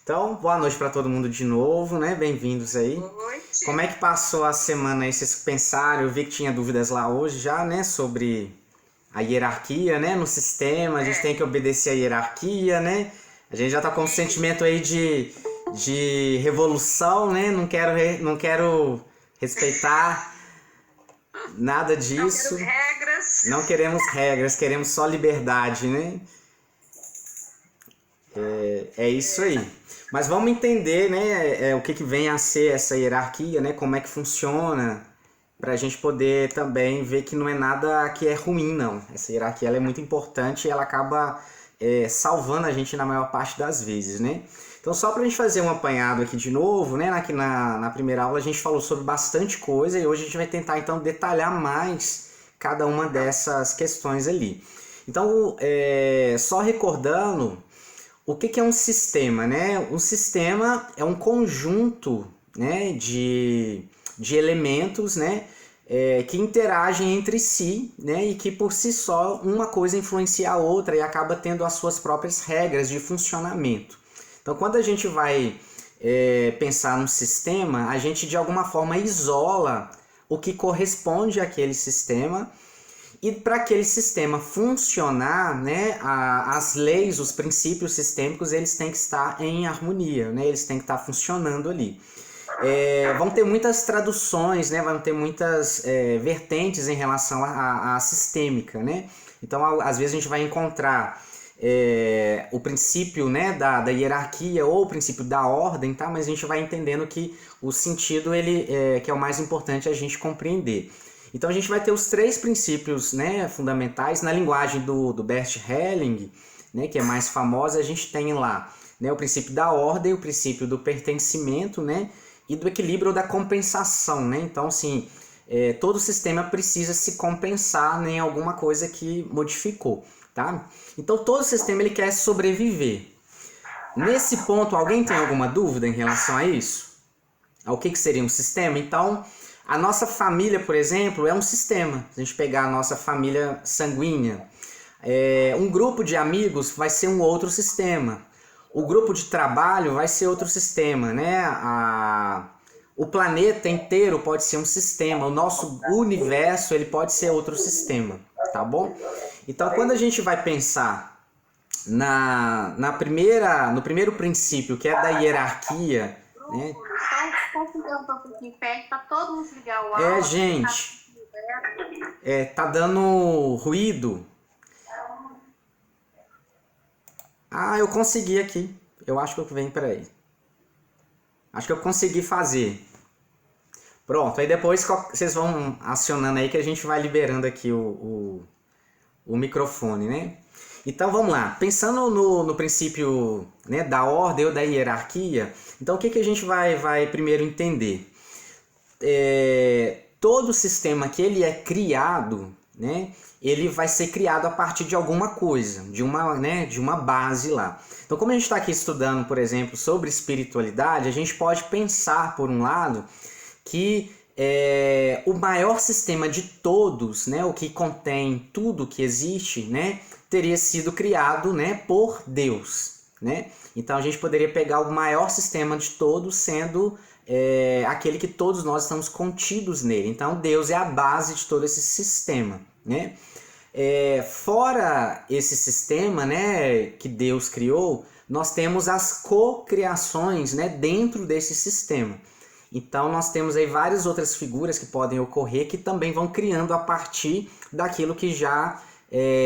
Então, boa noite para todo mundo de novo, né? Bem-vindos aí. Noite. Como é que passou a semana aí? Vocês pensaram? Eu vi que tinha dúvidas lá hoje já, né? Sobre a hierarquia, né? No sistema, a gente tem que obedecer a hierarquia, né? A gente já tá com um sentimento aí de revolução, né? Não quero respeitar nada disso. Não quero regras. Não queremos regras, queremos só liberdade, né? É isso aí. Mas vamos entender, né, o que vem a ser essa hierarquia, né, como é que funciona, para a gente poder também ver que não é nada que é ruim, não. Essa hierarquia ela é muito importante e ela acaba salvando a gente na maior parte das vezes, né? Então, só para a gente fazer um apanhado aqui de novo, né, aqui na primeira aula a gente falou sobre bastante coisa e hoje a gente vai tentar, então, detalhar mais cada uma dessas questões ali. Então, só recordando... O que é um sistema, né? Um sistema é um conjunto, né, de elementos, né, que interagem entre si, né, e que por si só uma coisa influencia a outra e acaba tendo as suas próprias regras de funcionamento. Então, quando a gente vai pensar num sistema, a gente de alguma forma isola o que corresponde àquele sistema. E para aquele sistema funcionar, né, as leis, os princípios sistêmicos, eles têm que estar em harmonia, né, eles têm que estar funcionando ali. Vão ter muitas traduções, né, vão ter muitas vertentes em relação à sistêmica, né? Então, às vezes a gente vai encontrar o princípio, né, da hierarquia ou o princípio da ordem, tá? Mas a gente vai entendendo que o sentido ele que é o mais importante a gente compreender. Então a gente vai ter os três princípios, né, fundamentais. Na linguagem do Bert Helling, né, que é mais famosa, a gente tem lá, né, o princípio da ordem, o princípio do pertencimento, né, e do equilíbrio ou da compensação. Né? Então, assim, todo sistema precisa se compensar, né, em alguma coisa que modificou. Tá? Então todo sistema ele quer sobreviver. Nesse ponto, alguém tem alguma dúvida em relação a isso? Ao que seria um sistema? Então... A nossa família, por exemplo, é um sistema. Se a gente pegar a nossa família sanguínea, um grupo de amigos vai ser um outro sistema. O grupo de trabalho vai ser outro sistema, né? O planeta inteiro pode ser um sistema. O nosso universo ele pode ser outro sistema, tá bom? Então, quando a gente vai pensar no primeiro princípio, que é da hierarquia, né? Posso interromper um pouquinho perto para todo mundo ligar o áudio? Gente, tá dando ruído. Ah, eu consegui aqui. Eu acho que eu venho para aí. Acho que eu consegui fazer. Pronto, aí depois vocês vão acionando aí que a gente vai liberando aqui o microfone, né? Então vamos lá, pensando no princípio, né, da ordem ou da hierarquia, então o que a gente vai primeiro entender? Todo sistema que ele é criado, né, ele vai ser criado a partir de alguma coisa, de uma base lá. Então, como a gente está aqui estudando, por exemplo, sobre espiritualidade, a gente pode pensar, por um lado, que o maior sistema de todos, né, o que contém tudo que existe, né, teria sido criado, né, por Deus. Né? Então a gente poderia pegar o maior sistema de todos sendo aquele que todos nós estamos contidos nele. Então Deus é a base de todo esse sistema. Né? Fora esse sistema, né, que Deus criou, nós temos as cocriações, né, dentro desse sistema. Então nós temos aí várias outras figuras que podem ocorrer que também vão criando a partir daquilo que já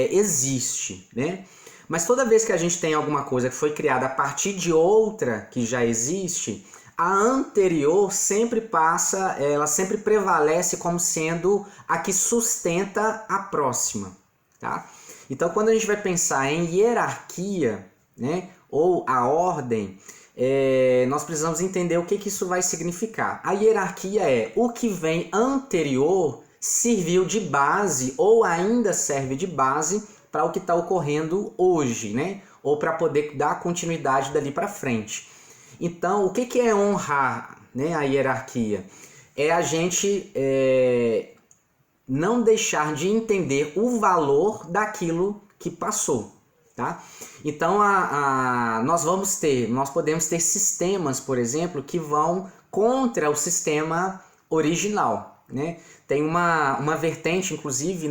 existe, né? Mas toda vez que a gente tem alguma coisa que foi criada a partir de outra que já existe, a anterior sempre ela sempre prevalece como sendo a que sustenta a próxima, tá? Então quando a gente vai pensar em hierarquia, né, ou a ordem, nós precisamos entender o que isso vai significar. A hierarquia é o que vem anterior serviu de base ou ainda serve de base para o que está ocorrendo hoje, né? Ou para poder dar continuidade dali para frente. Então, o que é honrar, né, a hierarquia? É a gente não deixar de entender o valor daquilo que passou. tá? Então nós podemos ter sistemas, por exemplo, que vão contra o sistema original, né? Tem uma vertente, inclusive,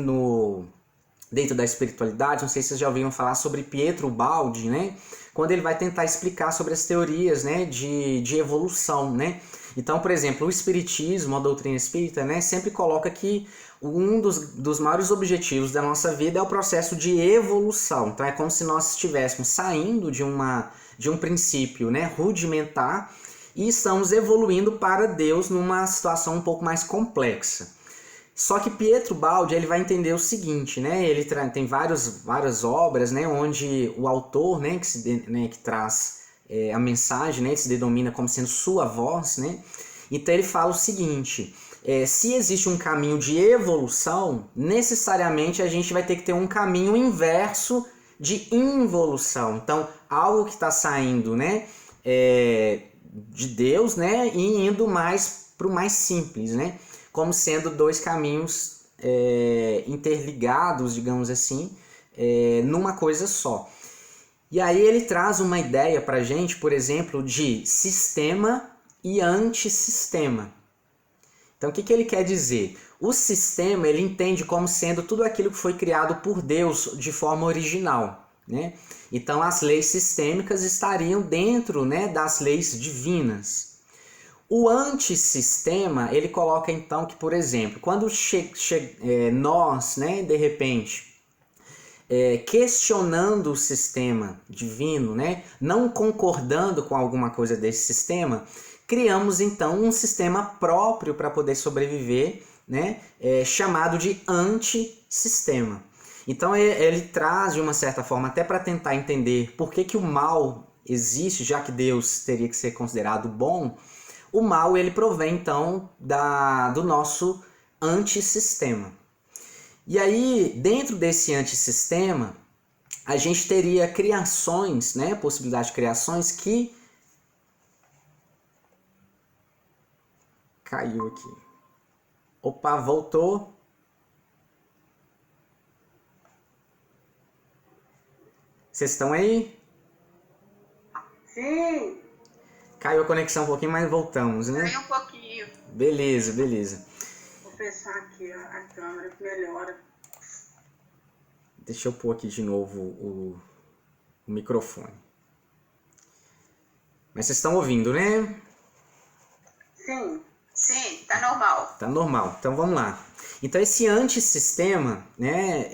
dentro da espiritualidade, não sei se vocês já ouviram falar sobre Pietro Baldi, né? Quando ele vai tentar explicar sobre as teorias, né, de evolução, né? Então, por exemplo, o espiritismo, a doutrina espírita, né, sempre coloca que um dos maiores objetivos da nossa vida é o processo de evolução. Então é como se nós estivéssemos saindo de um princípio, né, rudimentar e estamos evoluindo para Deus numa situação um pouco mais complexa. Só que Pietro Baldi ele vai entender o seguinte, né? Ele tem várias obras, né, onde o autor, né, que traz a mensagem, né, que se denomina como sendo sua voz, né? Então ele fala o seguinte: se existe um caminho de evolução, necessariamente a gente vai ter que ter um caminho inverso de involução. Então, algo que está saindo, né, de Deus, né, e indo mais para o mais simples, né, como sendo dois caminhos interligados, digamos assim, numa coisa só. E aí ele traz uma ideia para a gente, por exemplo, de sistema e antissistema. Então, o que ele quer dizer? O sistema ele entende como sendo tudo aquilo que foi criado por Deus de forma original, né? Então, as leis sistêmicas estariam dentro, né, das leis divinas. O antissistema, ele coloca então que, por exemplo, quando nós, né, de repente, questionando o sistema divino, né, não concordando com alguma coisa desse sistema, criamos então um sistema próprio para poder sobreviver, né, chamado de antissistema. Então ele traz de uma certa forma, até para tentar entender por que o mal existe, já que Deus teria que ser considerado bom. O mal ele provém então do nosso antissistema. E aí, dentro desse antissistema, a gente teria criações, né, possibilidade de criações que caiu aqui. Opa, voltou. Vocês estão aí? Sim. Caiu a conexão um pouquinho, mas voltamos, né? Caiu um pouquinho. Beleza, beleza. Vou fechar aqui a câmera que melhora. Deixa eu pôr aqui de novo o microfone. Mas vocês estão ouvindo, né? Sim. Sim, tá normal. Tá normal. Então vamos lá. Então esse antissistema, né,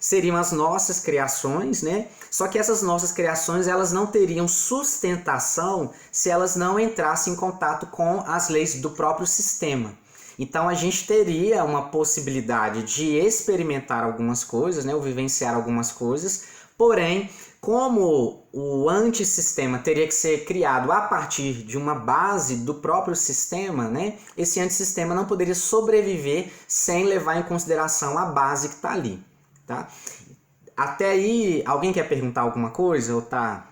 seriam as nossas criações, né? Só que essas nossas criações, elas não teriam sustentação se elas não entrassem em contato com as leis do próprio sistema. Então a gente teria uma possibilidade de experimentar algumas coisas, né, ou vivenciar algumas coisas, porém, como o antissistema teria que ser criado a partir de uma base do próprio sistema, né, esse antissistema não poderia sobreviver sem levar em consideração a base que está ali. Tá? Até aí, alguém quer perguntar alguma coisa ou tá?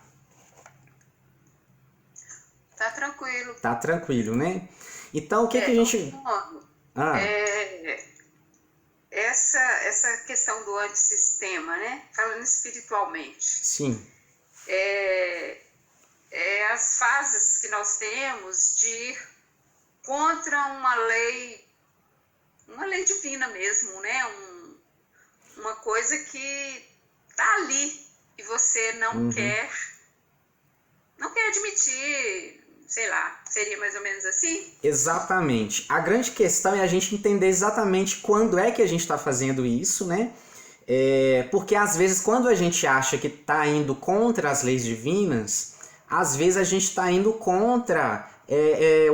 Tá tranquilo. Tá tranquilo, né? Então, o que a gente... Essa questão do antissistema, né? Falando espiritualmente. Sim. As fases que nós temos de ir contra uma lei divina mesmo, né? Uma coisa que tá ali e você não quer admitir, sei lá, seria mais ou menos assim? Exatamente. A grande questão é a gente entender exatamente quando é que a gente está fazendo isso, né? Porque às vezes quando a gente acha que está indo contra as leis divinas, às vezes a gente está indo contra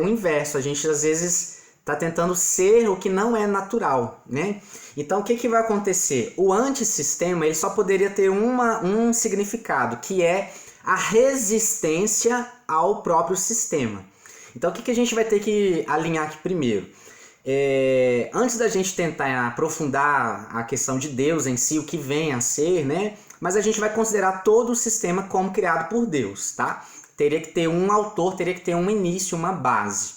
o inverso. A gente às vezes está tentando ser o que não é natural, né? Então o que vai acontecer? O antissistema ele só poderia ter um significado, que é a resistência ao próprio sistema. Então o que a gente vai ter que alinhar aqui primeiro? Antes da gente tentar aprofundar a questão de Deus em si, o que vem a ser, né? Mas a gente vai considerar todo o sistema como criado por Deus, tá? Teria que ter um autor, teria que ter um início, uma base.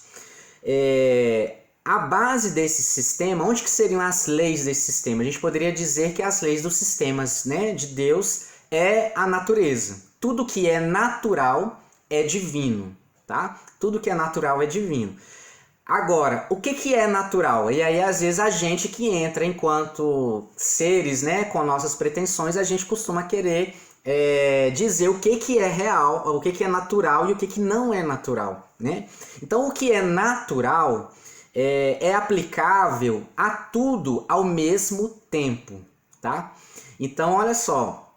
a base desse sistema, onde que seriam as leis desse sistema? A gente poderia dizer que as leis dos sistemas, né, de Deus é a natureza. Tudo que é natural é divino, tá? Tudo que é natural é divino. Agora, o que que é natural? E aí, às vezes, a gente que entra enquanto seres, né, com nossas pretensões, a gente costuma querer dizer o que que é real, o que que é natural e o que que não é natural, né? Então, o que é natural é aplicável a tudo ao mesmo tempo, tá? Então, olha só,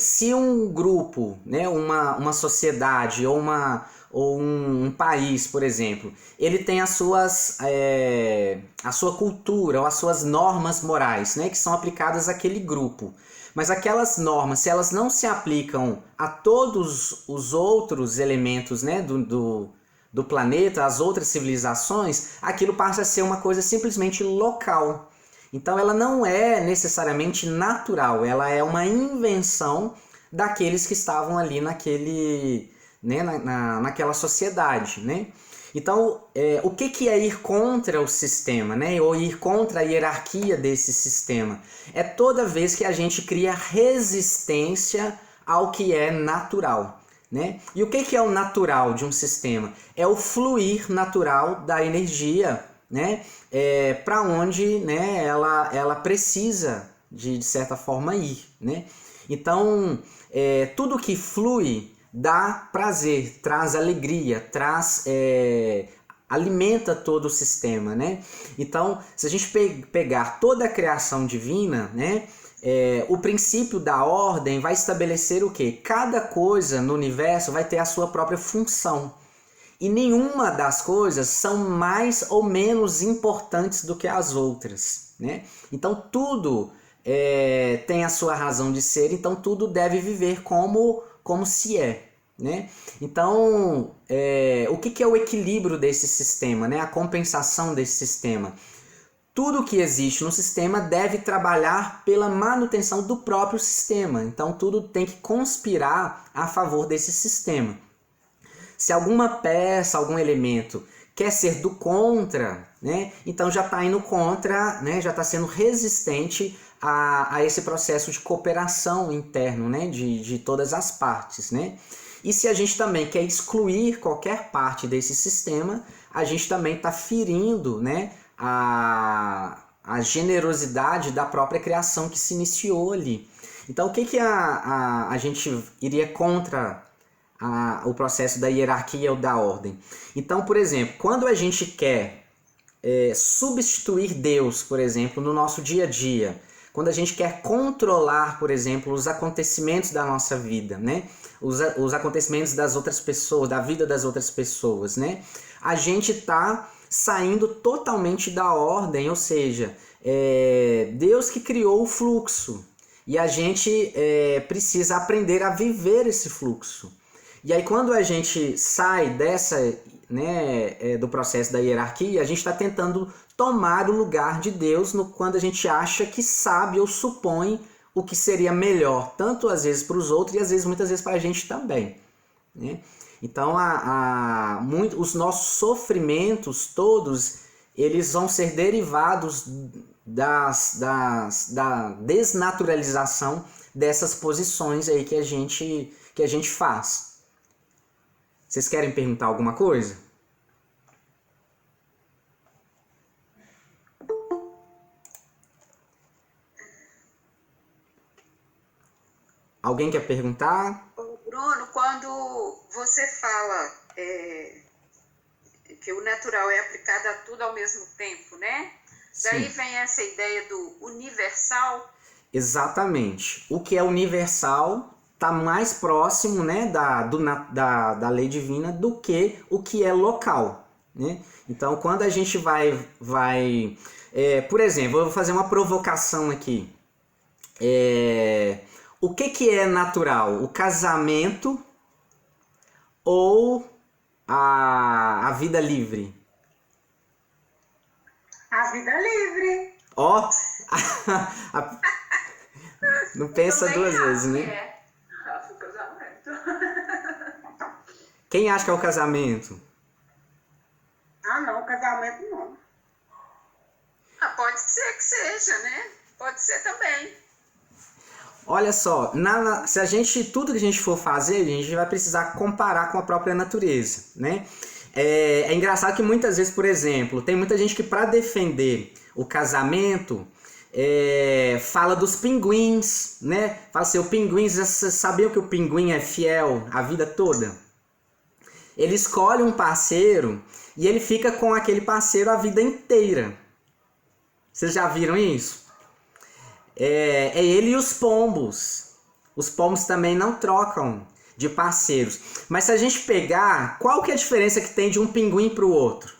se um grupo, né, uma sociedade ou um país, por exemplo, ele tem a sua cultura ou as suas normas morais, né, que são aplicadas àquele grupo. Mas aquelas normas, se elas não se aplicam a todos os outros elementos, né, do planeta, as outras civilizações, aquilo passa a ser uma coisa simplesmente local. Então ela não é necessariamente natural, ela é uma invenção daqueles que estavam ali né, naquela sociedade, né? Então, o que é ir contra o sistema, né? Ou ir contra a hierarquia desse sistema? É toda vez que a gente cria resistência ao que é natural, né? E o que é o natural de um sistema? É o fluir natural da energia, né? Para onde, né, ela precisa de certa forma ir, né? Então, tudo que flui dá prazer, traz alegria, alimenta todo o sistema, né? Então, se a gente pegar toda a criação divina, né, o princípio da ordem vai estabelecer o quê? Cada coisa no universo vai ter a sua própria função. E nenhuma das coisas são mais ou menos importantes do que as outras, né? Então tudo tem a sua razão de ser, então tudo deve viver como se é, né? Então, o que é o equilíbrio desse sistema, né? A compensação desse sistema? Tudo que existe no sistema deve trabalhar pela manutenção do próprio sistema. Então tudo tem que conspirar a favor desse sistema. Se alguma peça, algum elemento quer ser do contra, né, então já está indo contra, né, já está sendo resistente a esse processo de cooperação interno, né, de todas as partes, né? E se a gente também quer excluir qualquer parte desse sistema, a gente também está ferindo, né, a generosidade da própria criação que se iniciou ali. Então o que a gente iria contra o processo da hierarquia ou da ordem? Então, por exemplo, quando a gente quer substituir Deus, por exemplo, no nosso dia a dia, quando a gente quer controlar, por exemplo, os acontecimentos da nossa vida, né? Os acontecimentos das outras pessoas, da vida das outras pessoas, né? A gente está saindo totalmente da ordem, ou seja, Deus que criou o fluxo e a gente precisa aprender a viver esse fluxo. E aí quando a gente sai do processo da hierarquia, a gente está tentando tomar o lugar de Deus quando a gente acha que sabe ou supõe o que seria melhor, tanto às vezes para os outros e às vezes muitas vezes para a gente também, né? Então os nossos sofrimentos todos, eles vão ser derivados da desnaturalização dessas posições aí que a gente faz. Vocês querem perguntar alguma coisa? Alguém quer perguntar? Bruno, quando você fala que o natural é aplicado a tudo ao mesmo tempo, né? Sim. Daí vem essa ideia do universal. Exatamente. O que é universal está mais próximo, né, da lei divina do que o que é local, né? Então, quando a gente por exemplo, eu vou fazer uma provocação aqui. O que é natural? O casamento ou a vida livre? A vida livre. Ó, não pensa duas vezes, né? O casamento. Quem acha que é o casamento? Ah, não, o casamento não. ser que seja, né? Pode ser também. Olha só, se a gente, tudo que a gente for fazer, a gente vai precisar comparar com a própria natureza, né? É engraçado que muitas vezes, por exemplo, tem muita gente que para defender o casamento fala dos pinguins, né? Fala assim, o pinguim, vocês sabiam que o pinguim é fiel a vida toda? Ele escolhe um parceiro e ele fica com aquele parceiro a vida inteira. Vocês já viram isso? É ele e os pombos. Os pombos também não trocam de parceiros. Mas se a gente pegar, qual que é a diferença que tem de um pinguim para o outro?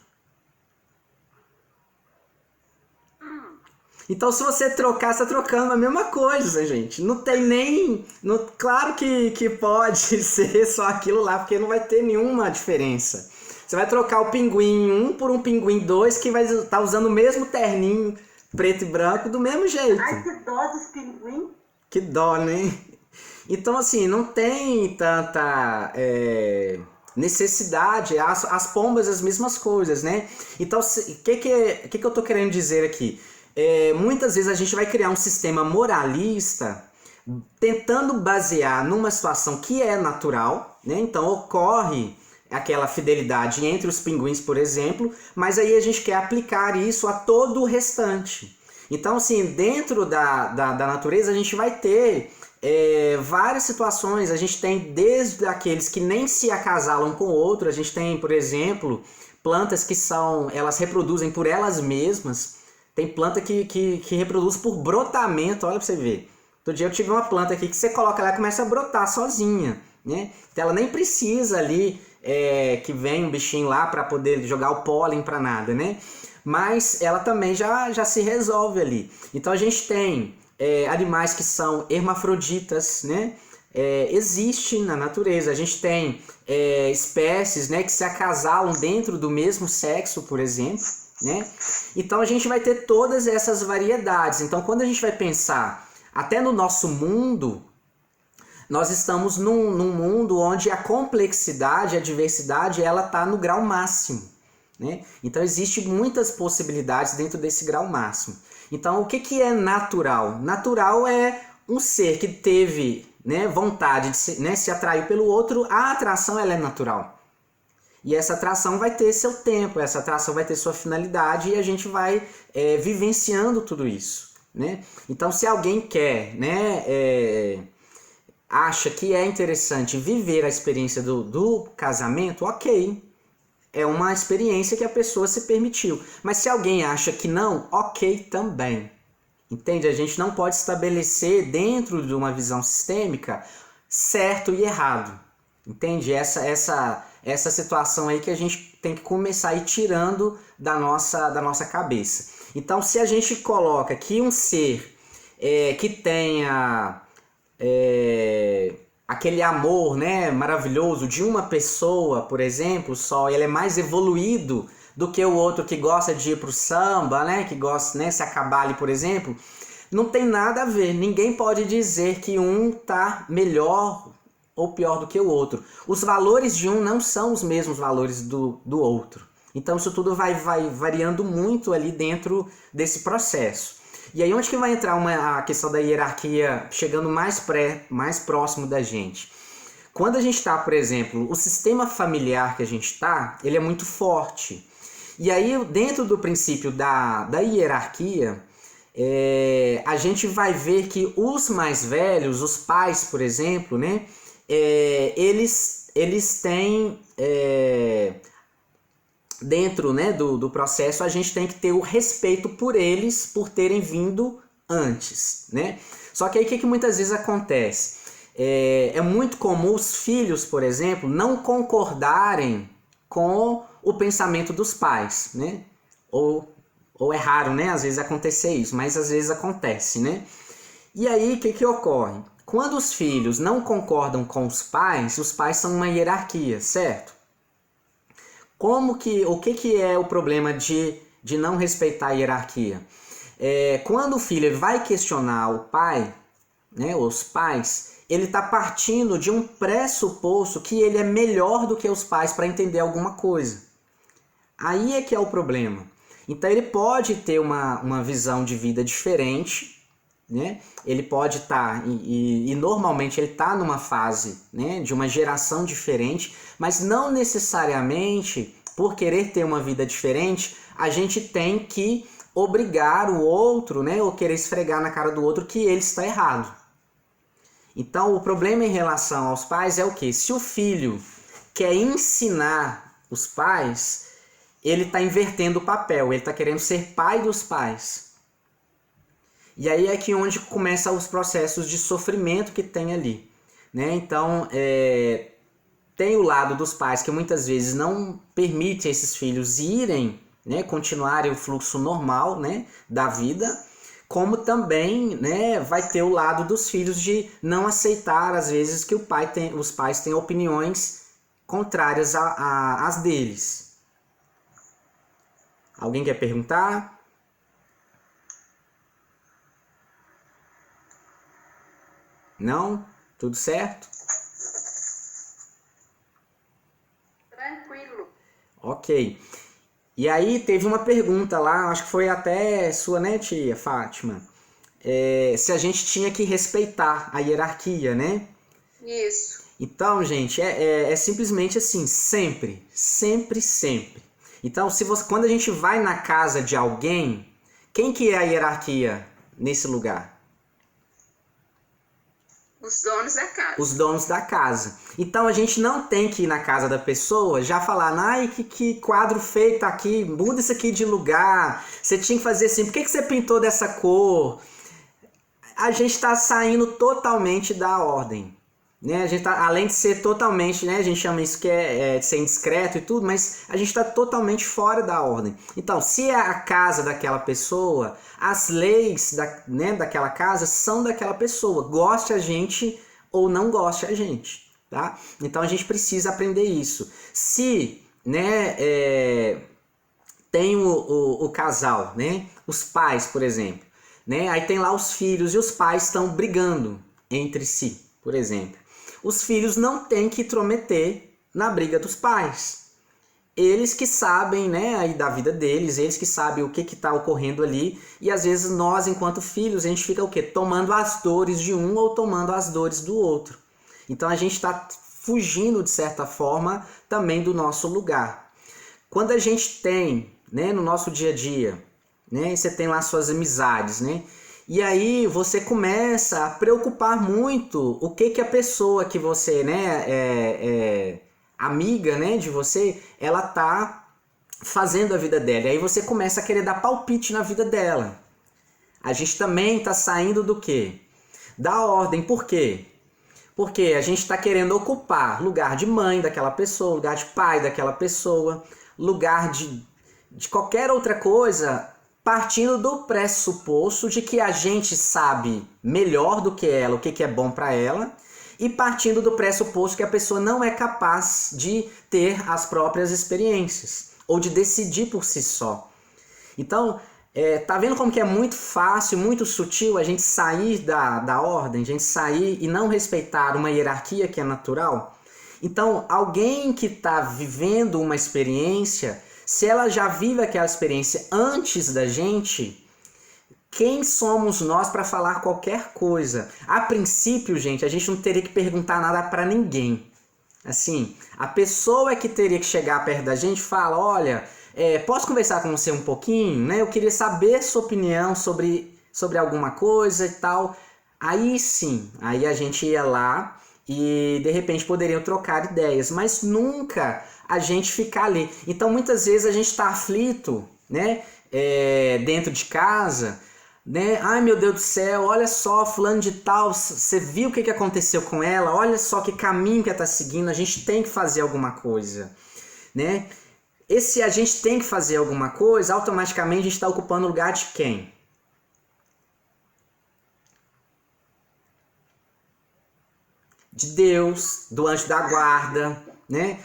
Então, se você trocar, você está trocando a mesma coisa, gente. Não tem nem... claro que pode ser só aquilo lá, porque não vai ter nenhuma diferença. Você vai trocar o pinguim 1 por um pinguim 2 que vai estar usando o mesmo terninho preto e branco do mesmo jeito. Ai, que dó dos pinguins. Que dó, né? Então, assim, não tem tanta necessidade. As pombas, as mesmas coisas, né? Então, o que eu tô querendo dizer aqui? Muitas vezes a gente vai criar um sistema moralista tentando basear numa situação que é natural, né? Então, ocorre aquela fidelidade entre os pinguins, por exemplo, mas aí a gente quer aplicar isso a todo o restante. Então, assim, dentro da natureza a gente vai ter várias situações. A gente tem desde aqueles que nem se acasalam com o outro, a gente tem, por exemplo, plantas que elas reproduzem por elas mesmas. Tem planta que reproduz por brotamento, olha pra você ver. Outro dia eu tive uma planta aqui que você coloca ela e começa a brotar sozinha, né? Então ela nem precisa ali que venha um bichinho lá para poder jogar o pólen para nada, né? Mas ela também já se resolve ali. Então a gente tem animais que são hermafroditas, né? Existe na natureza. A gente tem espécies, né, que se acasalam dentro do mesmo sexo, por exemplo, né? Então a gente vai ter todas essas variedades. Então quando a gente vai pensar até no nosso mundo, nós estamos num mundo onde a complexidade, a diversidade, ela está no grau máximo, né? Então existem muitas possibilidades dentro desse grau máximo. Então o que é natural? Natural é um ser que teve, né, vontade de se atrair pelo outro. A atração ela é natural. E essa atração vai ter seu tempo, essa atração vai ter sua finalidade e a gente vai vivenciando tudo isso, né? Então se alguém quer, né, acha que é interessante viver a experiência do casamento, ok. É uma experiência que a pessoa se permitiu. Mas se alguém acha que não, ok também. Entende? A gente não pode estabelecer dentro de uma visão sistêmica certo e errado. Entende? Essa situação aí que a gente tem que começar a ir tirando da nossa cabeça. Então, se a gente coloca que um ser que tenha aquele amor, né, maravilhoso de uma pessoa, por exemplo, só ele é mais evoluído do que o outro que gosta de ir pro samba, né, que gosta, né, se acabar ali, por exemplo, não tem nada a ver. Ninguém pode dizer que um tá melhor ou pior do que o outro. Os valores de um não são os mesmos valores do outro. Então isso tudo vai variando muito ali dentro desse processo. E aí onde que vai entrar a questão da hierarquia chegando mais próximo da gente? Quando a gente está, por exemplo, o sistema familiar que a gente está, ele é muito forte. E aí dentro do princípio da hierarquia, a gente vai ver que os mais velhos, os pais, por exemplo, né, eles têm... dentro, né, do processo, a gente tem que ter o respeito por eles, por terem vindo antes, né? Só que aí o que muitas vezes acontece? É muito comum os filhos, por exemplo, não concordarem com o pensamento dos pais, né? Ou é raro, né, às vezes acontecer isso, mas às vezes acontece, né? E aí o que ocorre? Quando os filhos não concordam com os pais são uma hierarquia, certo? O que é o problema de não respeitar a hierarquia? Quando o filho vai questionar o pai, né, os pais, ele está partindo de um pressuposto que ele é melhor do que os pais para entender alguma coisa. Aí é que é o problema. Então ele pode ter uma visão de vida diferente, né? Ele pode estar, e normalmente ele está numa fase, né, de uma geração diferente, mas não necessariamente, por querer ter uma vida diferente, a gente tem que obrigar o outro, né, ou querer esfregar na cara do outro que ele está errado. Então o problema em relação aos pais é o quê? Se o filho quer ensinar os pais, ele está invertendo o papel, ele está querendo ser pai dos pais. E aí é que onde começam os processos de sofrimento que tem ali, né? Então, tem o lado dos pais que muitas vezes não permite esses filhos irem, né, continuarem o fluxo normal, né, da vida, como também, né, vai ter o lado dos filhos de não aceitar, às vezes, que os pais têm opiniões contrárias às deles. Alguém quer perguntar? Não? Tudo certo? Tranquilo. Ok. E aí teve uma pergunta lá, acho que foi até sua, né, tia Fátima? Se a gente tinha que respeitar a hierarquia, né? Isso. Então, gente, é simplesmente assim, sempre, sempre, sempre. Então, quando a gente vai na casa de alguém, quem que é a hierarquia nesse lugar? Os donos da casa. Os donos da casa. Então a gente não tem que ir na casa da pessoa já falar, ai, que quadro feio tá aqui, muda isso aqui de lugar, você tinha que fazer assim, por que você pintou dessa cor? A gente está saindo totalmente da ordem. Né? A gente tá, além de ser totalmente, né, a gente chama isso que de ser indiscreto e tudo, mas a gente está totalmente fora da ordem. Então, se é a casa daquela pessoa, as leis daquela casa são daquela pessoa, goste a gente ou não goste a gente. Tá? Então a gente precisa aprender isso. Se, né, tem o casal, né, os pais, por exemplo, né, aí tem lá os filhos e os pais estão brigando entre si, por exemplo. Os filhos não têm que intrometer na briga dos pais. Eles que sabem, né, aí da vida deles, eles que sabem o que está ocorrendo ali, e às vezes nós, enquanto filhos, a gente fica o quê? Tomando as dores de um ou tomando as dores do outro. Então a gente está fugindo, de certa forma, também do nosso lugar. Quando a gente tem, né, no nosso dia a dia, né, você tem lá suas amizades, né? E aí você começa a preocupar muito o que a pessoa que você, né, amiga, né, de você, ela tá fazendo a vida dela. E aí você começa a querer dar palpite na vida dela. A gente também tá saindo do quê? Da ordem. Por quê? Porque a gente está querendo ocupar lugar de mãe daquela pessoa, lugar de pai daquela pessoa, lugar de qualquer outra coisa, partindo do pressuposto de que a gente sabe melhor do que ela o que é bom para ela, e partindo do pressuposto que a pessoa não é capaz de ter as próprias experiências ou de decidir por si só. Então, tá vendo como que é muito fácil, muito sutil a gente sair da ordem, a gente sair e não respeitar uma hierarquia que é natural? Então, alguém que está vivendo uma experiência, se ela já vive aquela experiência antes da gente, quem somos nós para falar qualquer coisa? A princípio, gente, a gente não teria que perguntar nada para ninguém. Assim, a pessoa é que teria que chegar perto da gente e falar, olha, posso conversar com você um pouquinho? Né? Eu queria saber sua opinião sobre alguma coisa e tal. Aí sim, aí a gente ia lá e de repente poderiam trocar ideias, mas nunca a gente ficar ali. Então muitas vezes a gente está aflito, né? Dentro de casa, né? Ai meu Deus do céu, olha só, fulano de tal, você viu o que aconteceu com ela? Olha só que caminho que ela está seguindo, a gente tem que fazer alguma coisa, né? Esse a gente tem que fazer alguma coisa, automaticamente a gente está ocupando o lugar de quem? De Deus, do anjo da guarda, né?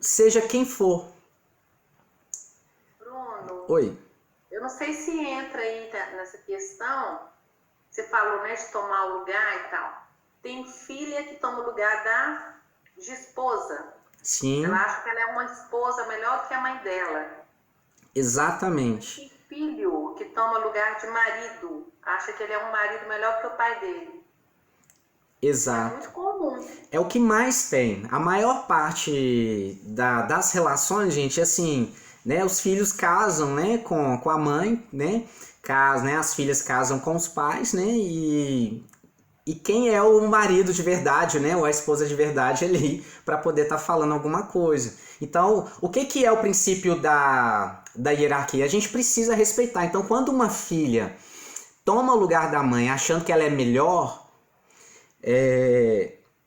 Seja quem for. Bruno, Oi. eu não sei se entra aí nessa questão, você falou, né, de tomar o lugar e tal. Tem filha que toma o lugar de esposa. Sim. Ela acha que ela é uma esposa melhor do que a mãe dela. Exatamente. E filho que toma lugar de marido, acha que ele é um marido melhor que o pai dele. É Exato. muito comum. É o que mais tem. A maior parte das relações, gente, assim, né? Os filhos casam, né? Com a mãe, né? Né? As filhas casam com os pais, né? E quem é o marido de verdade, né? Ou a esposa de verdade ali, para poder estar falando alguma coisa. Então, o que é o princípio da hierarquia? A gente precisa respeitar. Então, quando uma filha toma o lugar da mãe achando que ela é melhor,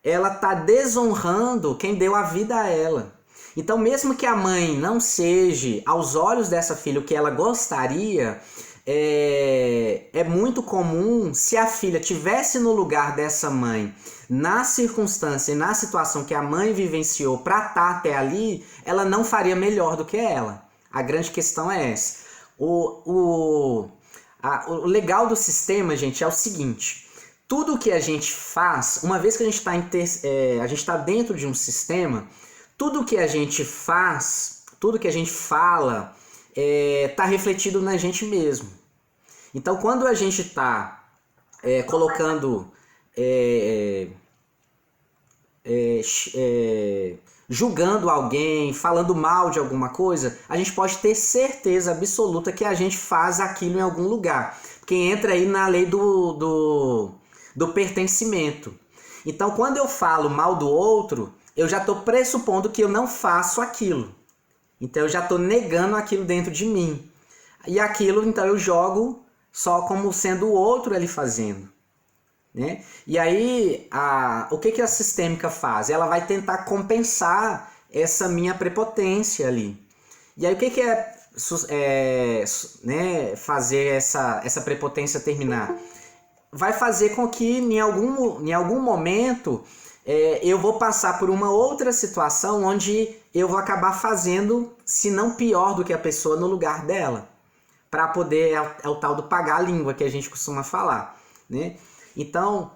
ela está desonrando quem deu a vida a ela. Então, mesmo que a mãe não seja, aos olhos dessa filha, o que ela gostaria, é muito comum, se a filha tivesse no lugar dessa mãe, na circunstância e na situação que a mãe vivenciou para estar até ali, ela não faria melhor do que ela. A grande questão é essa. O legal do sistema, gente, é o seguinte: tudo que a gente faz, uma vez que a gente está dentro de um sistema, tudo que a gente faz, tudo que a gente fala, está refletido na gente mesmo. Então, quando a gente está colocando, julgando alguém, falando mal de alguma coisa, a gente pode ter certeza absoluta que a gente faz aquilo em algum lugar. Porque entra aí na lei do pertencimento. Então, quando eu falo mal do outro, eu já estou pressupondo que eu não faço aquilo. Então, eu já estou negando aquilo dentro de mim. E aquilo, então, eu jogo só como sendo o outro ali fazendo. Né? E aí, o que a sistêmica faz? Ela vai tentar compensar essa minha prepotência ali. E aí, o que né, fazer essa prepotência terminar? Vai fazer com que em algum momento eu vou passar por uma outra situação onde eu vou acabar fazendo, se não pior do que a pessoa, no lugar dela. Para poder, é o tal do pagar a língua que a gente costuma falar. Né? Então,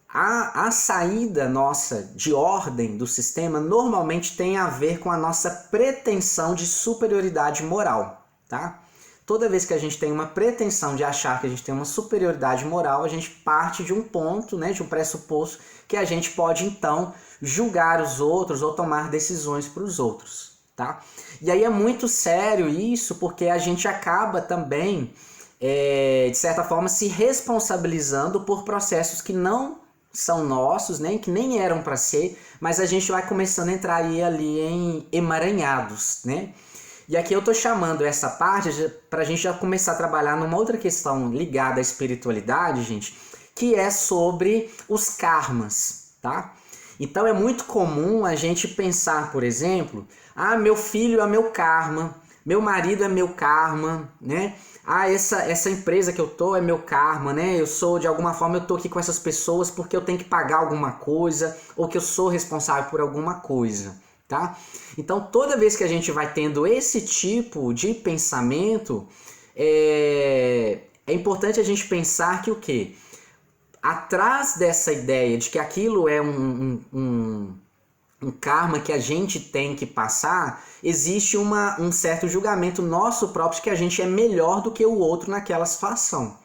a saída nossa de ordem do sistema normalmente tem a ver com a nossa pretensão de superioridade moral. Tá? Toda vez que a gente tem uma pretensão de achar que a gente tem uma superioridade moral, a gente parte de um ponto, né, de um pressuposto que a gente pode, então, julgar os outros ou tomar decisões para os outros. Tá? E aí é muito sério isso, porque a gente acaba também, de certa forma, se responsabilizando por processos que não são nossos, né, que nem eram para ser, mas a gente vai começando a entrar ali em emaranhados, né? E aqui eu estou chamando essa parte para a gente já começar a trabalhar numa outra questão ligada à espiritualidade, gente, que é sobre os karmas, tá? Então é muito comum a gente pensar, por exemplo, meu filho é meu karma, meu marido é meu karma, né? Essa empresa que eu tô é meu karma, né? Eu sou, de alguma forma, eu tô aqui com essas pessoas porque eu tenho que pagar alguma coisa ou que eu sou responsável por alguma coisa. Tá? Então, toda vez que a gente vai tendo esse tipo de pensamento, é importante a gente pensar que o quê? Atrás dessa ideia de que aquilo é um karma que a gente tem que passar, existe um certo julgamento nosso próprio de que a gente é melhor do que o outro naquela situação.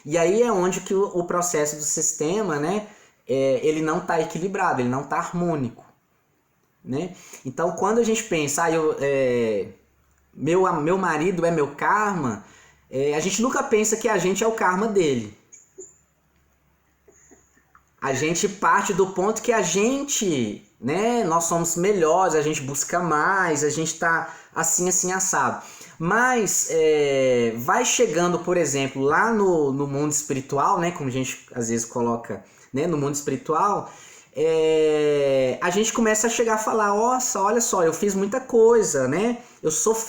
E aí é onde que o processo do sistema, né, ele não está equilibrado, ele não está harmônico. Né? Então, quando a gente pensa, meu marido é meu karma, a gente nunca pensa que a gente é o karma dele. A gente parte do ponto que a gente, né, nós somos melhores, a gente busca mais, a gente está assim, assado. Mas vai chegando, por exemplo, lá no mundo espiritual, né, como a gente às vezes coloca, né, no mundo espiritual, a gente começa a chegar a falar, nossa, olha só, eu fiz muita coisa, né?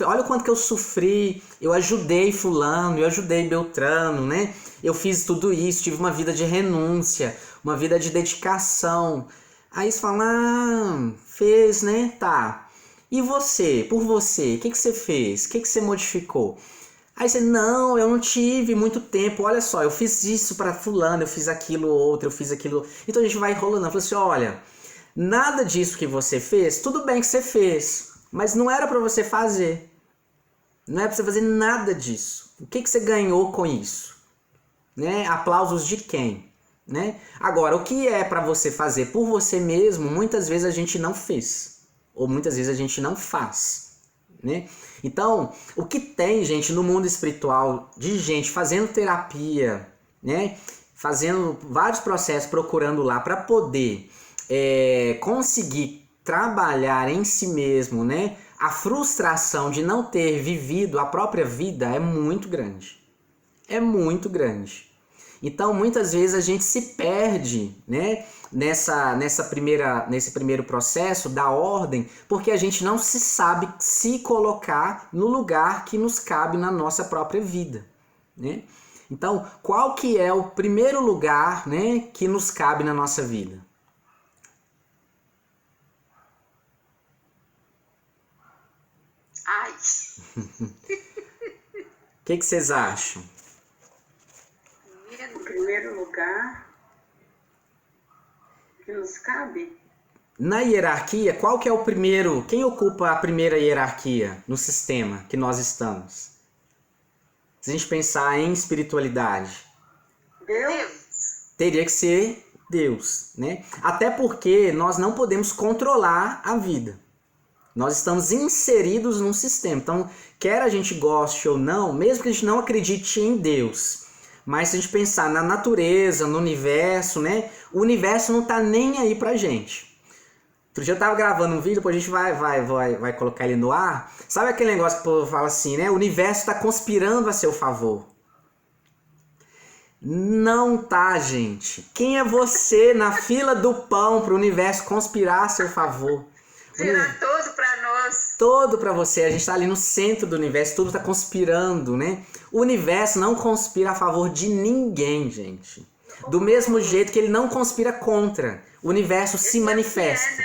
Olha o quanto que eu sofri, eu ajudei fulano, eu ajudei Beltrano, né? Eu fiz tudo isso, tive uma vida de renúncia, uma vida de dedicação. Aí você fala, fez, né? Tá. E você, por você, o que você fez? O que você modificou? Aí você, não, eu não tive muito tempo, olha só, eu fiz isso para fulano, eu fiz aquilo outro, eu fiz aquilo... Então a gente vai rolando, fala assim, olha, nada disso que você fez, tudo bem que você fez, Mas não era para você fazer. Não é para você fazer nada disso. O que você ganhou com isso? Né? Aplausos de quem? Né? Agora, o que é para você fazer por você mesmo, muitas vezes a gente não fez. Ou muitas vezes a gente não faz. Né? Então, o que tem, gente, no mundo espiritual, de gente fazendo terapia, né? Fazendo vários processos, procurando lá para poder conseguir trabalhar em si mesmo, né? A frustração de não ter vivido a própria vida é muito grande. É muito grande. Então, muitas vezes a gente se perde, né, nesse primeiro processo da ordem, porque a gente não se sabe se colocar no lugar que nos cabe na nossa própria vida, né? Então, qual que é o primeiro lugar, né, que nos cabe na nossa vida? Ai. O que vocês acham? O primeiro lugar que nos cabe? Na hierarquia, qual que é o primeiro? Quem ocupa a primeira hierarquia no sistema que nós estamos? Se a gente pensar em espiritualidade, Deus. teria que ser Deus, né? Até porque nós não podemos controlar a vida. Nós estamos inseridos num sistema. Então, quer a gente goste ou não, mesmo que a gente não acredite em Deus, mas se a gente pensar na natureza, no universo, né? O universo não tá nem aí pra gente. Outro dia eu tava gravando um vídeo, depois a gente vai colocar ele no ar. Sabe aquele negócio que o povo fala assim, né? O universo tá conspirando a seu favor. Não tá, gente. Quem é você na fila do pão pro universo conspirar a seu favor? Virar todo para nós. Todo para você. A gente tá ali no centro do universo, tudo tá conspirando, né? O universo não conspira a favor de ninguém, gente. Do mesmo jeito que ele não conspira contra. O universo se manifesta.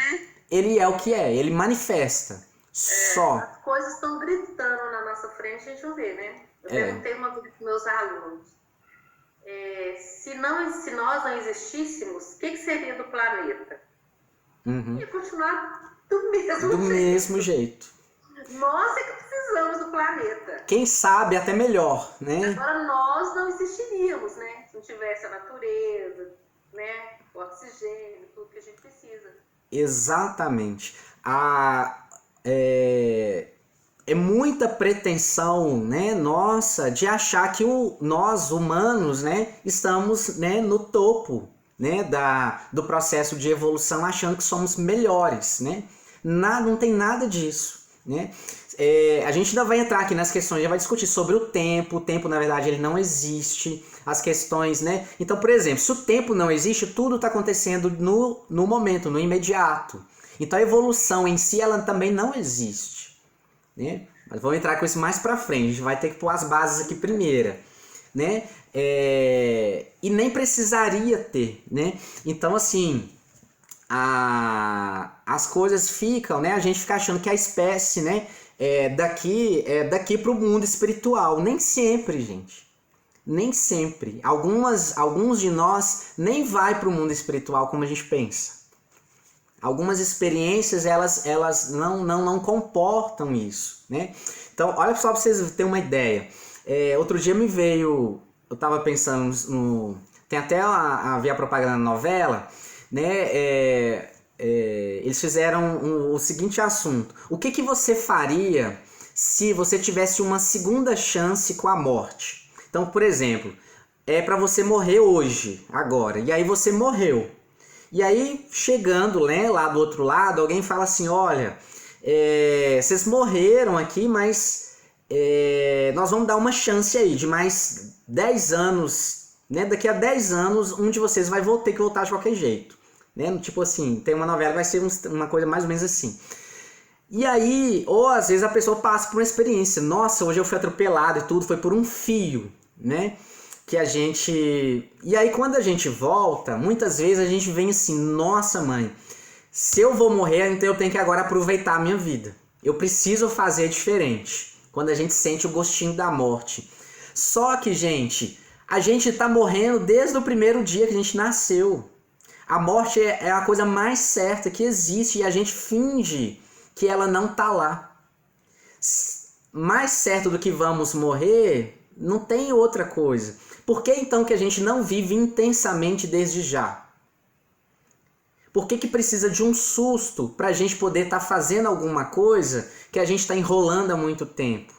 Ele é o que é, ele manifesta. Só. As coisas estão gritando na nossa frente, a gente não vê, né? Eu perguntei uma vez para meus alunos. Se nós não existíssemos, o que seria do planeta? Ia continuar do mesmo jeito. Nós é que precisamos do planeta. Quem sabe até melhor, né? Agora nós não existiríamos, né? Se não tivesse a natureza, né? O oxigênio, tudo que a gente precisa. Exatamente. É muita pretensão, né, nossa, de achar que nós humanos, né, estamos, né, no topo, né, do processo de evolução, achando que somos melhores, né? Não tem nada disso, né? A gente ainda vai entrar aqui nas questões, já vai discutir sobre o tempo na verdade ele não existe, as questões, né? Então, por exemplo, se o tempo não existe, tudo está acontecendo no momento, no imediato. Então a evolução em si, ela também não existe, né? Mas vamos entrar com isso mais pra frente, a gente vai ter que pôr as bases aqui primeiro, né? E nem precisaria ter, né? Então, assim, as coisas ficam, né? A gente fica achando que a espécie, né, daqui pro mundo espiritual. Nem sempre, gente. Nem sempre. Alguns de nós nem vai pro mundo espiritual como a gente pensa. Algumas experiências, elas não comportam isso, né? Então, olha só para vocês terem uma ideia. Outro dia me veio... Eu estava pensando tem até havia propaganda na novela, né? Eles fizeram o seguinte assunto. O que você faria se você tivesse uma segunda chance com a morte? Então, por exemplo, para você morrer hoje, agora, e aí você morreu. E aí, chegando, né, lá do outro lado, alguém fala assim, olha, vocês morreram aqui, mas nós vamos dar uma chance aí de mais 10 anos, né? Daqui a 10 anos, um de vocês vai ter que voltar de qualquer jeito. Né? Tipo assim, tem uma novela, vai ser uma coisa mais ou menos assim. E aí, ou às vezes a pessoa passa por uma experiência. Nossa, hoje eu fui atropelado e tudo, foi por um fio, né? Que a gente... E aí quando a gente volta, muitas vezes a gente vem assim, nossa mãe, se eu vou morrer, então eu tenho que agora aproveitar a minha vida. Eu preciso fazer diferente. Quando a gente sente o gostinho da morte. Só que, gente, a gente tá morrendo desde o primeiro dia que a gente nasceu. A morte é a coisa mais certa que existe e a gente finge que ela não está lá. Mais certo do que vamos morrer, não tem outra coisa. Por que então que a gente não vive intensamente desde já? Por que precisa de um susto para a gente poder estar fazendo alguma coisa que a gente está enrolando há muito tempo?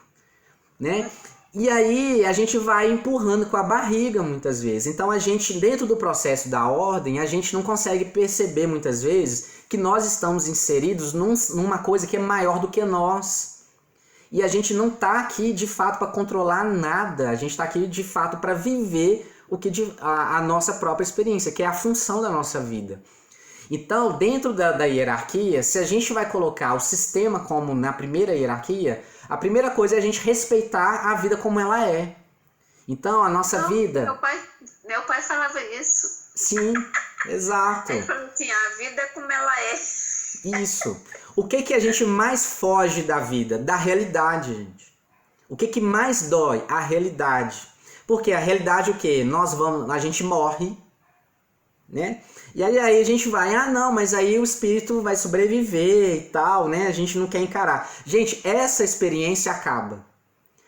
Né? E aí a gente vai empurrando com a barriga muitas vezes. Então a gente, dentro do processo da ordem, a gente não consegue perceber muitas vezes que nós estamos inseridos numa coisa que é maior do que nós. E a gente não está aqui de fato para controlar nada, a gente está aqui de fato para viver a nossa própria experiência, que é a função da nossa vida. Então, dentro da hierarquia, se a gente vai colocar o sistema como na primeira hierarquia, a primeira coisa é a gente respeitar a vida como ela é. Então, a nossa vida... Meu pai falava isso. Sim, exato. Ele falou assim, a vida é como ela é. Isso. O que a gente mais foge da vida? Da realidade, gente. O que mais dói? A realidade. Porque a realidade é o quê? A gente morre, né? E aí a gente vai, não, mas aí o espírito vai sobreviver e tal, né? A gente não quer encarar. Gente, essa experiência acaba.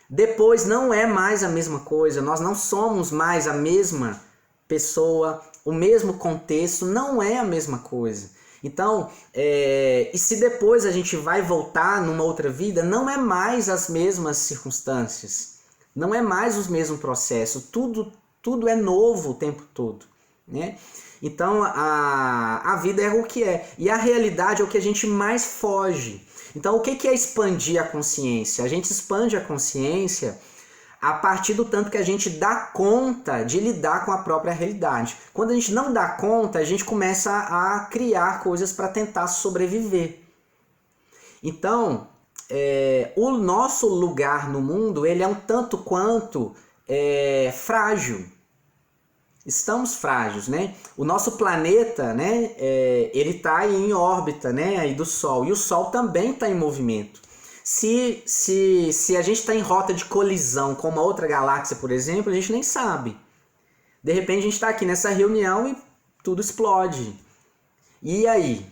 Depois não é mais a mesma coisa, nós não somos mais a mesma pessoa, o mesmo contexto, não é a mesma coisa. Então, e se depois a gente vai voltar numa outra vida, não é mais as mesmas circunstâncias, não é mais os mesmos processos, tudo é novo o tempo todo, né? Então, a vida é o que é, e a realidade é o que a gente mais foge. Então, o que é expandir a consciência? A gente expande a consciência a partir do tanto que a gente dá conta de lidar com a própria realidade. Quando a gente não dá conta, a gente começa a criar coisas para tentar sobreviver. Então, o nosso lugar no mundo, ele é um tanto quanto frágil. Estamos frágeis, né? O nosso planeta, né, ele está em órbita, né, aí do Sol, e o Sol também está em movimento. Se a gente está em rota de colisão com uma outra galáxia, por exemplo, a gente nem sabe. De repente a gente está aqui nessa reunião e tudo explode. E aí?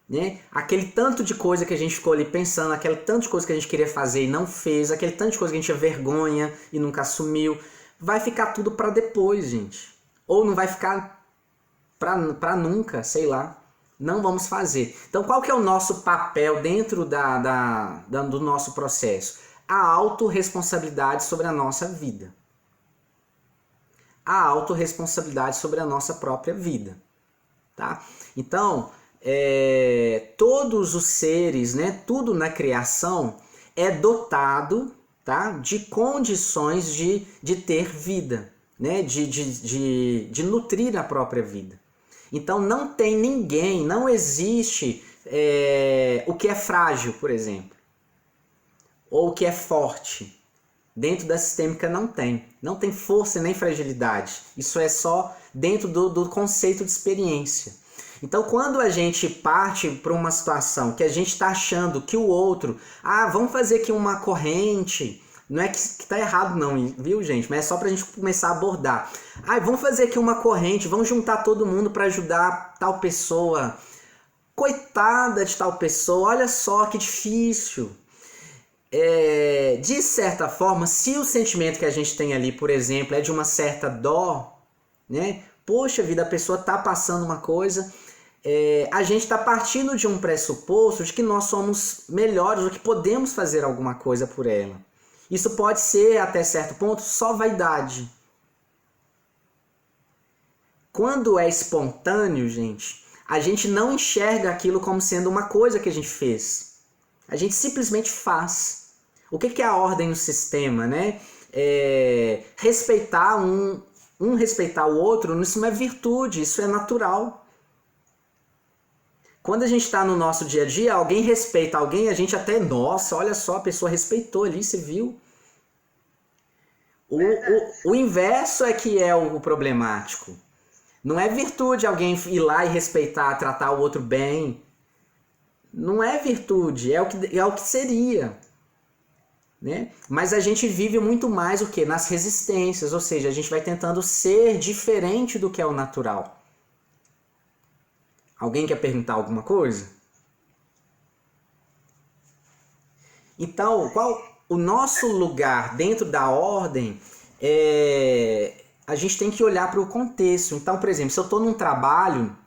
Né? Aquele tanto de coisa que a gente ficou ali pensando, aquele tanto de coisa que a gente queria fazer e não fez, aquele tanto de coisa que a gente tinha vergonha e nunca assumiu, vai ficar tudo para depois, gente. Ou não vai ficar para nunca, sei lá. Não vamos fazer. Então, qual que é o nosso papel dentro do nosso processo? A autorresponsabilidade sobre a nossa vida. A autorresponsabilidade sobre a nossa própria vida. Tá? Então, todos os seres, né, tudo na criação é dotado, tá, de condições de ter vida, né, de nutrir a própria vida. Então não tem ninguém, não existe o que é frágil, por exemplo, ou o que é forte. Dentro da sistêmica não tem força nem fragilidade. Isso é só dentro do conceito de experiência. Então quando a gente parte para uma situação que a gente está achando que o outro, vamos fazer aqui uma corrente, não é que está errado não, viu gente, mas é só para a gente começar a abordar. Vamos fazer aqui uma corrente, vamos juntar todo mundo para ajudar tal pessoa. Coitada de tal pessoa, olha só que difícil. De certa forma, se o sentimento que a gente tem ali, por exemplo, é de uma certa dó, né? Poxa vida, a pessoa está passando uma coisa, a gente está partindo de um pressuposto de que nós somos melhores, ou que podemos fazer alguma coisa por ela. Isso pode ser, até certo ponto, só vaidade. Quando é espontâneo, gente, a gente não enxerga aquilo como sendo uma coisa que a gente fez. A gente simplesmente faz. O que é a ordem no sistema, né? Respeitar respeitar o outro, isso não é virtude, isso é natural. Quando a gente está no nosso dia a dia, alguém respeita alguém, a gente até, nossa, olha só, a pessoa respeitou ali, você viu? O inverso é que é o problemático. Não é virtude alguém ir lá e respeitar, tratar o outro bem. Não é virtude, é o que seria. Né? Mas a gente vive muito mais o quê? Nas resistências, ou seja, a gente vai tentando ser diferente do que é o natural. Alguém quer perguntar alguma coisa? Então, qual o nosso lugar dentro da ordem, a gente tem que olhar para o contexto. Então, por exemplo, se eu estou num trabalho,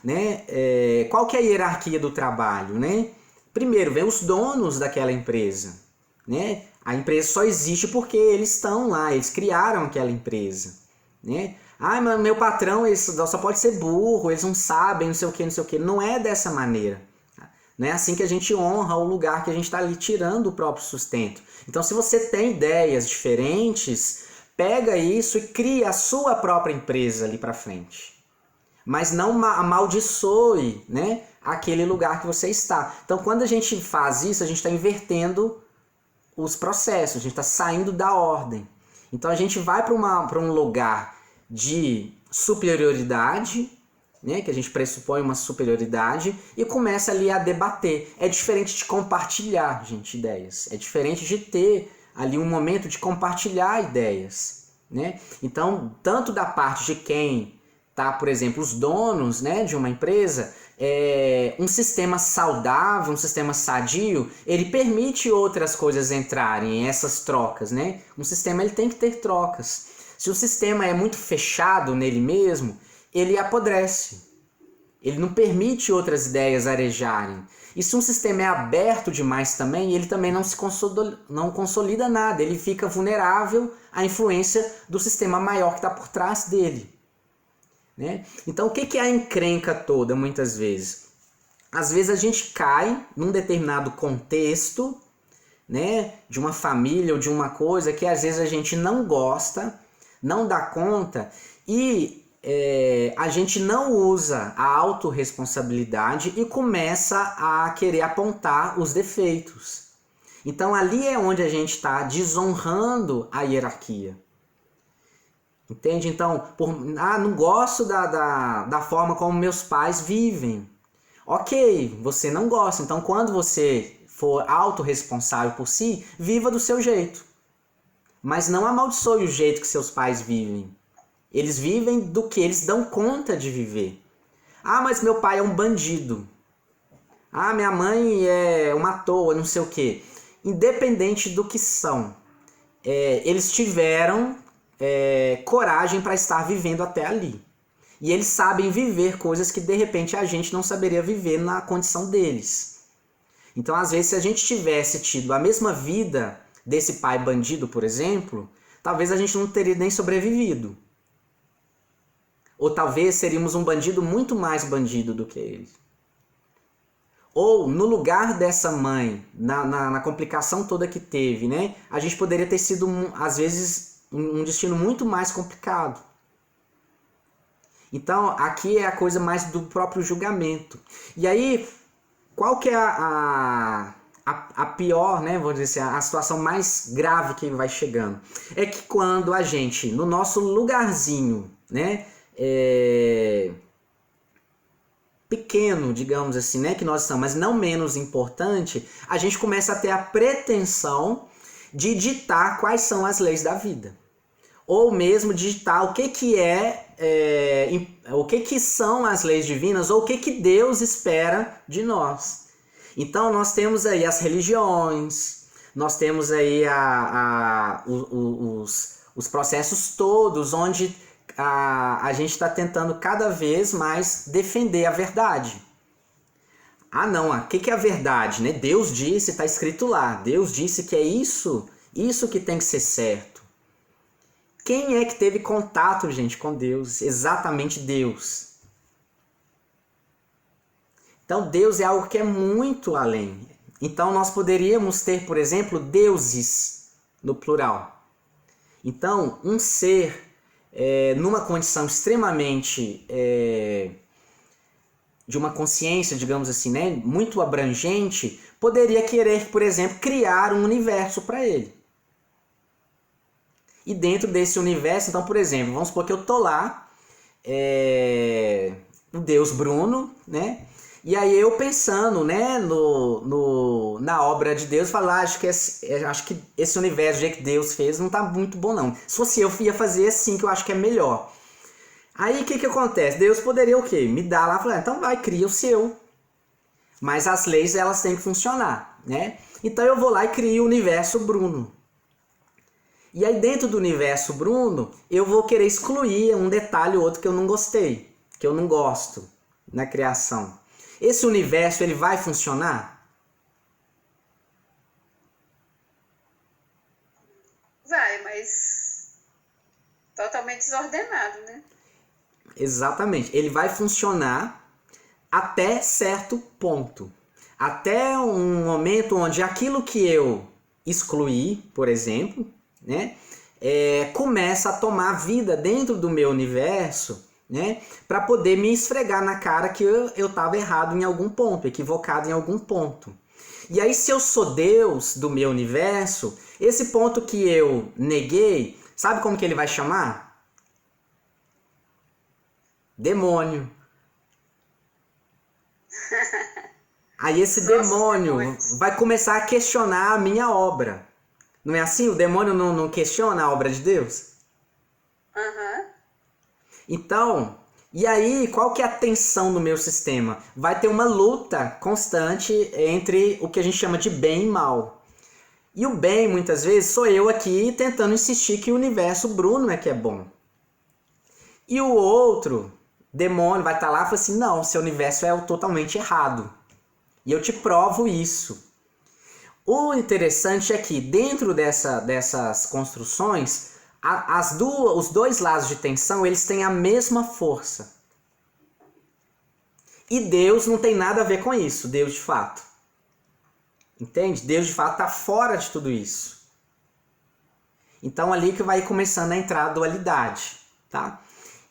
né, qual que é a hierarquia do trabalho, né? Primeiro, vem os donos daquela empresa, né? A empresa só existe porque eles estão lá, eles criaram aquela empresa, né? Ah, mas meu patrão ele só pode ser burro, eles não sabem, não sei o que, não sei o que. Não é dessa maneira. Não é assim que a gente honra o lugar que a gente está ali tirando o próprio sustento. Então, se você tem ideias diferentes, pega isso e cria a sua própria empresa ali para frente. Mas não amaldiçoe, né, aquele lugar que você está. Então, quando a gente faz isso, a gente está invertendo os processos, a gente está saindo da ordem. Então, a gente vai para um lugar de superioridade, né, que a gente pressupõe uma superioridade, e começa ali a debater. É diferente de compartilhar, gente, ideias. É diferente de ter ali um momento de compartilhar ideias, né? Então, tanto da parte de quem tá, por exemplo, os donos, né, de uma empresa, um sistema saudável, um sistema sadio, ele permite outras coisas entrarem, essas trocas, né? Um sistema ele tem que ter trocas. Se o sistema é muito fechado nele mesmo, ele apodrece. Ele não permite outras ideias arejarem. E se um sistema é aberto demais também, ele também não consolida nada. Ele fica vulnerável à influência do sistema maior que está por trás dele, né? Então, o que é a encrenca toda, muitas vezes? Às vezes a gente cai num determinado contexto, né, de uma família ou de uma coisa que às vezes a gente não gosta, não dá conta, e a gente não usa a autorresponsabilidade e começa a querer apontar os defeitos. Então ali é onde a gente está desonrando a hierarquia. Entende? Então, não gosto da forma como meus pais vivem. Ok, você não gosta. Então, quando você for autorresponsável por si, viva do seu jeito. Mas não amaldiçoe o jeito que seus pais vivem. Eles vivem do que eles dão conta de viver. Ah, mas meu pai é um bandido. Ah, minha mãe é uma toa, não sei o quê. Independente do que são, eles tiveram coragem para estar vivendo até ali. E eles sabem viver coisas que de repente a gente não saberia viver na condição deles. Então, às vezes, se a gente tivesse tido a mesma vida desse pai bandido, por exemplo, talvez a gente não teria nem sobrevivido. Ou talvez seríamos um bandido muito mais bandido do que ele. Ou, no lugar dessa mãe, na complicação toda que teve, né, a gente poderia ter sido, às vezes, um destino muito mais complicado. Então, aqui é a coisa mais do próprio julgamento. E aí, qual que é a pior, né, vou dizer assim, a situação mais grave que vai chegando? É que quando a gente, no nosso lugarzinho, né, pequeno, digamos assim, né, que nós estamos, mas não menos importante, a gente começa a ter a pretensão de ditar quais são as leis da vida. Ou mesmo digitar o que são as leis divinas, ou o que Deus espera de nós. Então nós temos aí as religiões, nós temos aí os processos todos, onde a gente está tentando cada vez mais defender a verdade. Ah não, o que é a verdade? Né? Deus disse, está escrito lá, Deus disse que é isso que tem que ser certo. Quem é que teve contato, gente, com Deus? Exatamente Deus. Então, Deus é algo que é muito além. Então, nós poderíamos ter, por exemplo, deuses no plural. Então, um ser numa condição extremamente de uma consciência, digamos assim, né, muito abrangente, poderia querer, por exemplo, criar um universo para ele. E dentro desse universo, então, por exemplo, vamos supor que eu tô lá, o Deus Bruno, né? E aí eu pensando, né, na obra de Deus, falar, acho que esse universo do jeito que Deus fez não tá muito bom não. Se fosse eu ia fazer assim, que eu acho que é melhor. Aí o que acontece? Deus poderia o quê? Me dar lá, falar, então vai, cria o seu. Mas as leis, elas têm que funcionar, né? Então eu vou lá e crio o universo Bruno. E aí dentro do universo Bruno, eu vou querer excluir um detalhe ou outro que eu não gostei, que eu não gosto na criação. Esse universo, ele vai funcionar? Vai, mas totalmente desordenado, né? Exatamente. Ele vai funcionar até certo ponto. Até um momento onde aquilo que eu excluí, por exemplo, né, começa a tomar vida dentro do meu universo, né, para poder me esfregar na cara que eu estava errado em algum ponto, equivocado em algum ponto. E aí, se eu sou Deus do meu universo, esse ponto que eu neguei, sabe como que ele vai chamar? Demônio. Aí esse demônio vai começar a questionar a minha obra. Não é assim? O demônio não questiona a obra de Deus? Uhum. Então, e aí, qual que é a tensão no meu sistema? Vai ter uma luta constante entre o que a gente chama de bem e mal. E o bem, muitas vezes, sou eu aqui tentando insistir que o universo Bruno é que é bom. E o outro, demônio, vai estar lá e fala assim, não, seu universo é totalmente errado. E eu te provo isso. O interessante é que dentro dessas construções, os dois lados de tensão, eles têm a mesma força. E Deus não tem nada a ver com isso, Deus de fato. Entende? Deus de fato está fora de tudo isso. Então ali que vai começando a entrar a dualidade. Tá?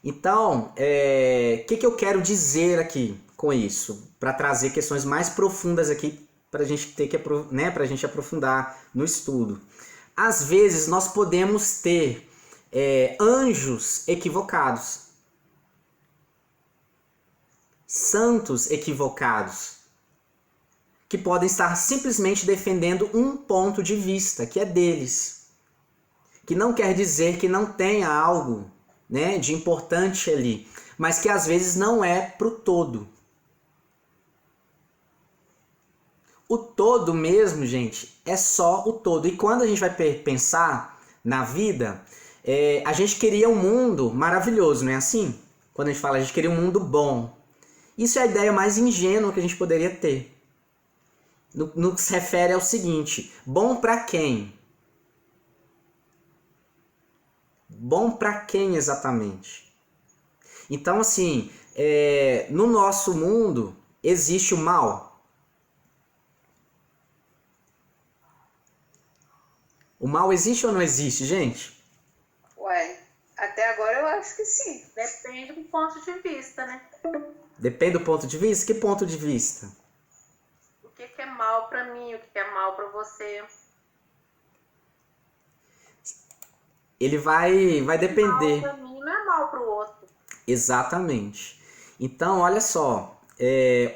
Então, que eu quero dizer aqui com isso? Para trazer questões mais profundas aqui para a gente ter que, né, para a gente aprofundar no estudo. Às vezes nós podemos ter anjos equivocados, santos equivocados, que podem estar simplesmente defendendo um ponto de vista, que é deles. Que não quer dizer que não tenha algo, né, de importante ali, mas que às vezes não é para o todo. O todo mesmo, gente, é só o todo. E quando a gente vai pensar na vida, a gente queria um mundo maravilhoso, não é assim? Quando a gente fala, a gente queria um mundo bom. Isso é a ideia mais ingênua que a gente poderia ter. No que se refere ao seguinte, bom para quem? Bom para quem exatamente? Então, assim, no nosso mundo existe o mal. O mal existe ou não existe, gente? Ué, até agora eu acho que sim. Depende do ponto de vista, né? Depende do ponto de vista? Que ponto de vista? O que é mal para mim, o que é mal para você. Ele vai depender. Mal para mim não é mal para o outro. Exatamente. Então, olha só,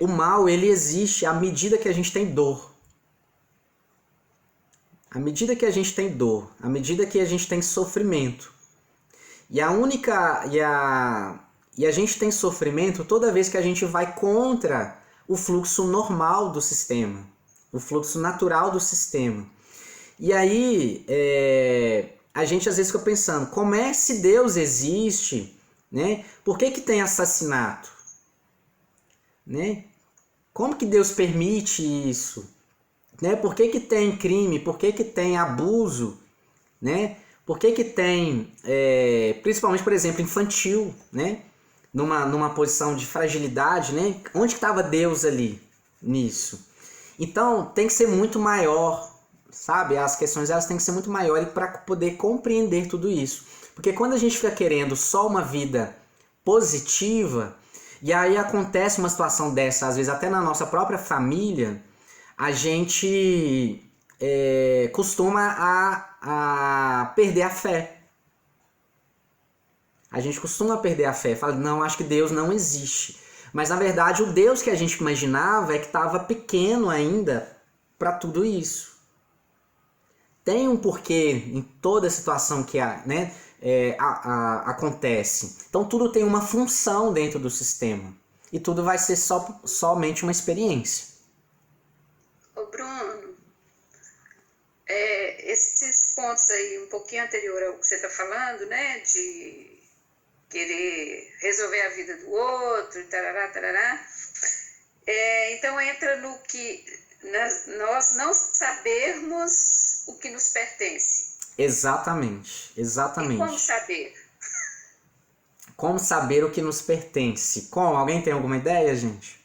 o mal ele existe à medida que a gente tem dor. À medida que a gente tem dor, à medida que a gente tem sofrimento. E a gente tem sofrimento toda vez que a gente vai contra o fluxo normal do sistema, o fluxo natural do sistema. E aí, a gente às vezes fica pensando, como é se Deus existe, né? Por que tem assassinato? Né? Como que Deus permite isso? Né? Por que tem crime? Por que tem abuso? Né? Por que tem, principalmente, por exemplo, infantil, né? Numa posição de fragilidade, né? Onde estava Deus ali nisso? Então, tem que ser muito maior, sabe? As questões elas têm que ser muito maiores para poder compreender tudo isso. Porque quando a gente fica querendo só uma vida positiva, e aí acontece uma situação dessa, às vezes até na nossa própria família, a gente costuma a perder a fé. A gente costuma perder a fé. Fala, não, acho que Deus não existe. Mas na verdade o Deus que a gente imaginava é que estava pequeno ainda para tudo isso. Tem um porquê em toda situação que acontece. Então tudo tem uma função dentro do sistema. E tudo vai ser somente uma experiência. Ô Bruno, esses pontos aí, um pouquinho anterior ao que você está falando, né, de querer resolver a vida do outro, tarará, tarará, então entra no que nós não sabermos o que nos pertence. Exatamente, exatamente. E como saber? Como saber o que nos pertence? Como? Alguém tem alguma ideia, gente?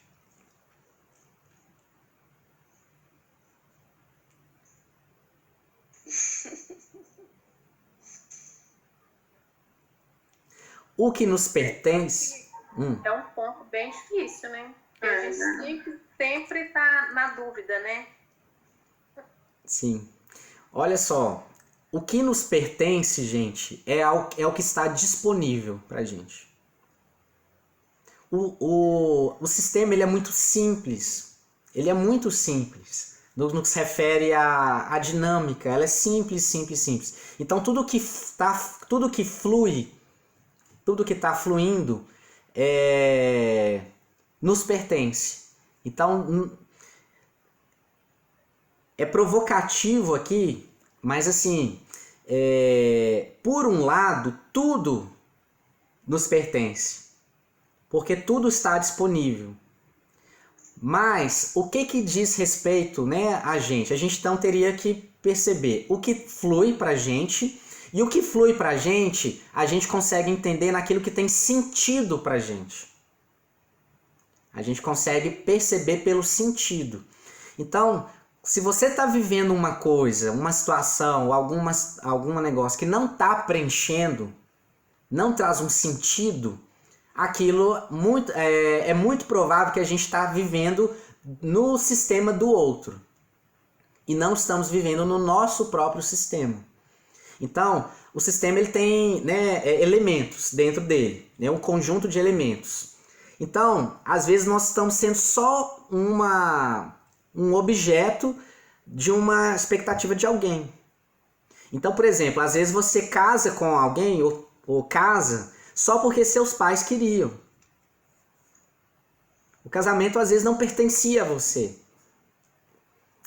O que nos pertence... É um ponto bem difícil, né? Porque a gente sempre tá na dúvida, né? Sim. Olha só, o que nos pertence, gente, é o que está disponível pra gente. O sistema, ele é muito simples. Ele é muito simples. No que se refere à dinâmica, ela é simples, simples, simples. Então, tudo que flui, tudo que está fluindo, nos pertence. Então, é provocativo aqui, mas assim, por um lado, tudo nos pertence, porque tudo está disponível. Mas o que diz respeito, né, a gente? A gente então teria que perceber o que flui para a gente, e o que flui para a gente consegue entender naquilo que tem sentido para a gente. A gente consegue perceber pelo sentido. Então, se você está vivendo uma coisa, uma situação, algum negócio que não está preenchendo, não traz um sentido, aquilo é muito provável que a gente está vivendo no sistema do outro. E não estamos vivendo no nosso próprio sistema. Então, o sistema, ele tem, né, elementos dentro dele, né, um conjunto de elementos. Então, às vezes nós estamos sendo só um objeto de uma expectativa de alguém. Então, por exemplo, às vezes você casa com alguém ou casa só porque seus pais queriam. O casamento às vezes não pertencia a você,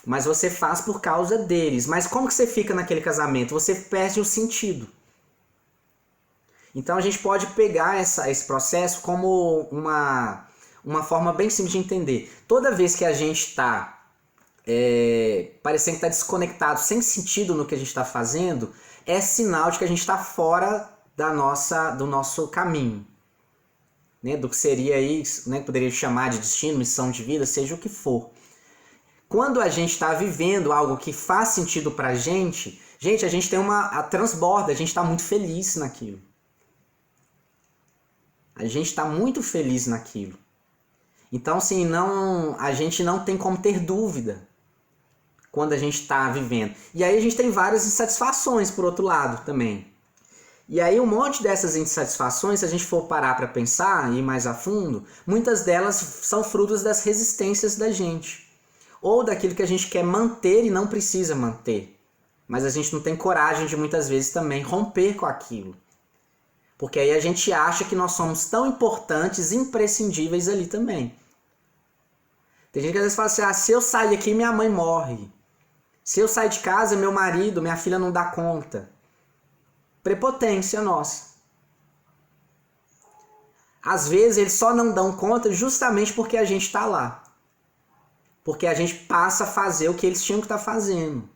mas você faz por causa deles. Mas como que você fica naquele casamento? Você perde o sentido. Então a gente pode pegar esse processo como uma forma bem simples de entender. Toda vez que a gente está parecendo que está desconectado, sem sentido no que a gente está fazendo, é sinal de que a gente está fora do nosso caminho. Né? Do que seria aí, né, poderia chamar de destino, missão de vida, seja o que for. Quando a gente está vivendo algo que faz sentido pra gente, a gente tem a transborda, a gente está muito feliz naquilo. A gente está muito feliz naquilo. Então, assim, a gente não tem como ter dúvida quando a gente está vivendo. E aí a gente tem várias insatisfações, por outro lado, também. E aí um monte dessas insatisfações, se a gente for parar para pensar e ir mais a fundo, muitas delas são frutos das resistências da gente. Ou daquilo que a gente quer manter e não precisa manter. Mas a gente não tem coragem de muitas vezes também romper com aquilo. Porque aí a gente acha que nós somos tão importantes, imprescindíveis ali também. Tem gente que às vezes fala assim, se eu sair aqui minha mãe morre. Se eu sair de casa meu marido, minha filha não dá conta. Prepotência nossa. Às vezes eles só não dão conta justamente porque a gente está lá. Porque a gente passa a fazer o que eles tinham que estar fazendo.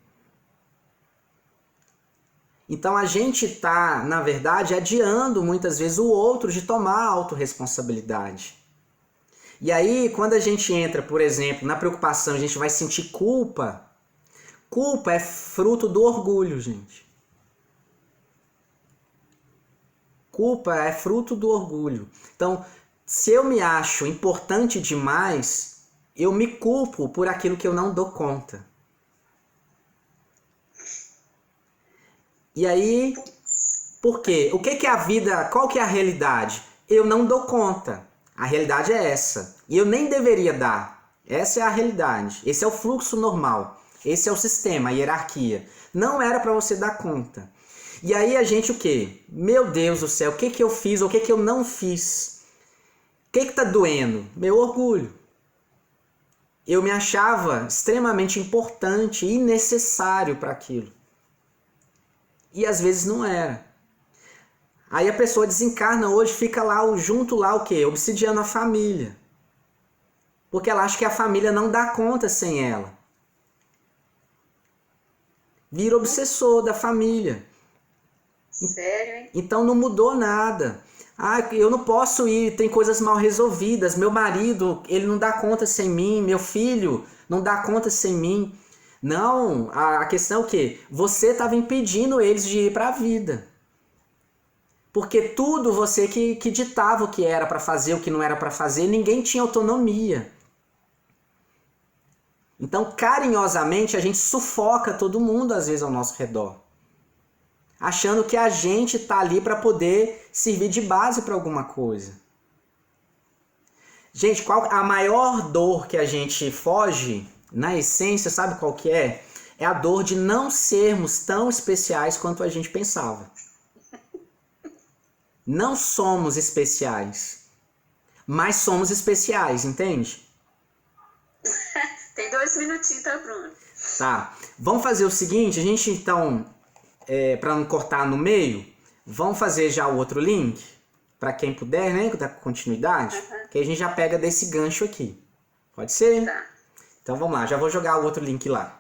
Então a gente está, na verdade, adiando muitas vezes o outro de tomar a autorresponsabilidade. E aí, quando a gente entra, por exemplo, na preocupação, a gente vai sentir culpa. Culpa é fruto do orgulho, gente. Culpa é fruto do orgulho. Então, se eu me acho importante demais, eu me culpo por aquilo que eu não dou conta. E aí, por quê? O que é a vida? Qual que é a realidade? Eu não dou conta. A realidade é essa. E eu nem deveria dar. Essa é a realidade. Esse é o fluxo normal. Esse é o sistema, a hierarquia. Não era para você dar conta. E aí a gente o quê? Meu Deus do céu, o que eu fiz ou o que eu não fiz? O que tá doendo? Meu orgulho. Eu me achava extremamente importante e necessário para aquilo. E às vezes não era. Aí a pessoa desencarna hoje, fica lá junto lá o quê? Obsidiando a família. Porque ela acha que a família não dá conta sem ela. Vira obsessor da família. Sério, hein? Então não mudou nada. Ah, eu não posso ir, tem coisas mal resolvidas. Meu marido, ele não dá conta sem mim. Meu filho não dá conta sem mim. Não, a questão é o quê? Você estava impedindo eles de ir para a vida. Porque tudo você que ditava o que era para fazer, o que não era para fazer, ninguém tinha autonomia. Então, carinhosamente, a gente sufoca todo mundo, às vezes, ao nosso redor. Achando que a gente está ali para poder servir de base para alguma coisa. Gente, qual a maior dor que a gente foge, na essência, sabe qual que é? É a dor de não sermos tão especiais quanto a gente pensava. Não somos especiais, mas somos especiais, entende? Tem 2 minutinhos, tá, Bruno? Tá, vamos fazer o seguinte, a gente então, para não cortar no meio, vamos fazer já o outro link, para quem puder, né, dar continuidade, que a gente já pega desse gancho aqui. Pode ser? Tá. Então vamos lá, já vou jogar o outro link lá.